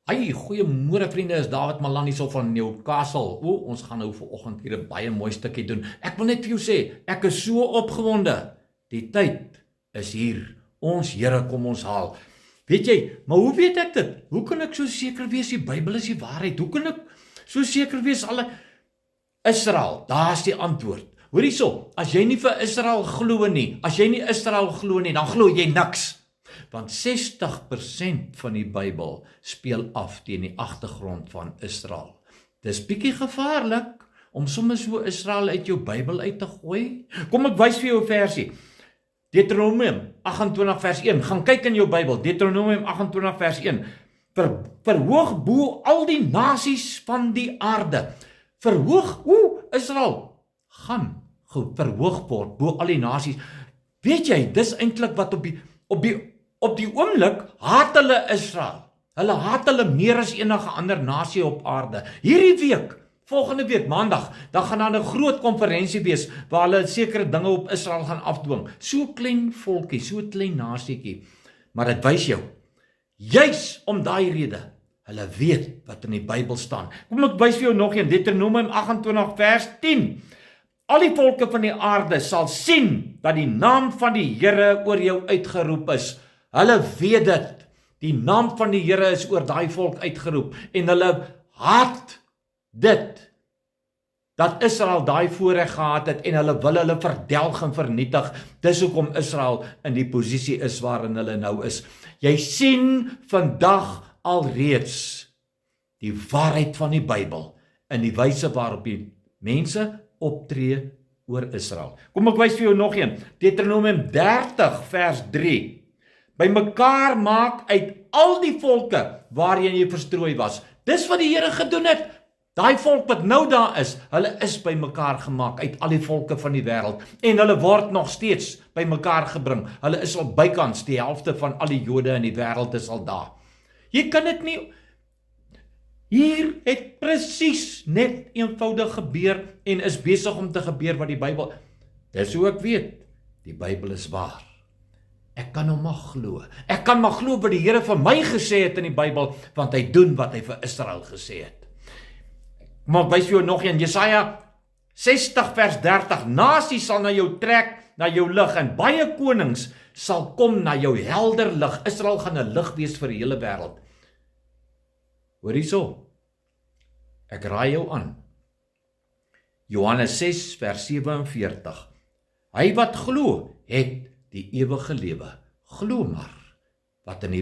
Hey, goeiemôre vriende, is David Malani so van Newcastle. Ons gaan nou vanoggend hier 'n baie mooi stukkie doen. Ek wil net vir jou sê, ek is so opgewonde. Die tyd is hier. Ons Here kom ons haal. Weet jy, maar hoe weet ek dit? Hoe kan ek so seker wees die Bybel is die waarheid? Hoe kan ek so seker wees Israel? Daar's die antwoord. Hoor hierso, as jy nie vir Israel glo nie, dan glo jy niks. Want 60% van die Bybel speel af teen die agtergrond van Israel. Dis bietjie gevaarlik om sommer so Israel uit jou Bybel uit te gooi. Kom ek wys vir jou 'n versie. Deuteronomium 28 vers 1. Gaan kyk in jou Bybel. Deuteronomium 28 vers 1. Verhoog bo al die nasies van die aarde. Verhoog, Israel gaan verhoog word bo al die nasies. Weet jy, dis eintlik wat op die oomblik haat hulle Israel. Hulle haat hulle meer as enige ander nasie op aarde. Hierdie week, volgende week maandag, dan gaan daar 'n groot konferensie wees waar hulle sekere dinge op Israel gaan afdwing. So klein volkie, so klein nasietjie. Maar dit wys jou, juis om daai rede, hulle weet wat in die Bybel staan. Kom ek wys vir jou nog een, Deuteronomium 28 vers 10. Al die volke van die aarde sal sien dat die naam van die Here oor jou uitgeroep is. Hulle weet dit. Die naam van die Here is oor daai volk uitgeroep en hulle haat dit dat Israel daai voorreg gehad het en hulle wil hulle verdelg en vernietig. Dis hoekom Israel in die posisie is waarin hulle nou is. Jy sien vandag alreeds die waarheid van die Bybel in die wyse waarop die mense optree oor Israel. Kom ek wys vir jou nog een. Deuteronomium 30 vers 3. By mekaar maak uit al die volke waarheen jy verstrooi was. Dis wat die Here gedoen het. Daai volk wat nou daar is, hulle is by mekaar gemaak uit al die volke van die wêreld en hulle word nog steeds by mekaar gebring. Hulle is al bykans die helfte van al die Jode in die wêreld is al daar. Jy kan dit nie. Hier het presies net eenvoudig gebeur en is besig om te gebeur wat die Bybel. Dis hoe ek weet, die Bybel is waar. Ek kan hom maar glo. Ek kan maar glo wat die Here vir my gesê het in die Bybel, want hy doen wat hy vir Israel gesê het. Maar ek wys vir jou nog een, Jesaja 60 vers 30. Nasies sal na jou trek, na jou lig, en baie konings sal kom na jou helder lig. Israel gaan 'n lig wees vir die hele wêreld. Hoor hierso. Ek raai jou aan. Johannes 6 vers 47. Hy wat glo, het die ewige lewe. Glo maar wat in die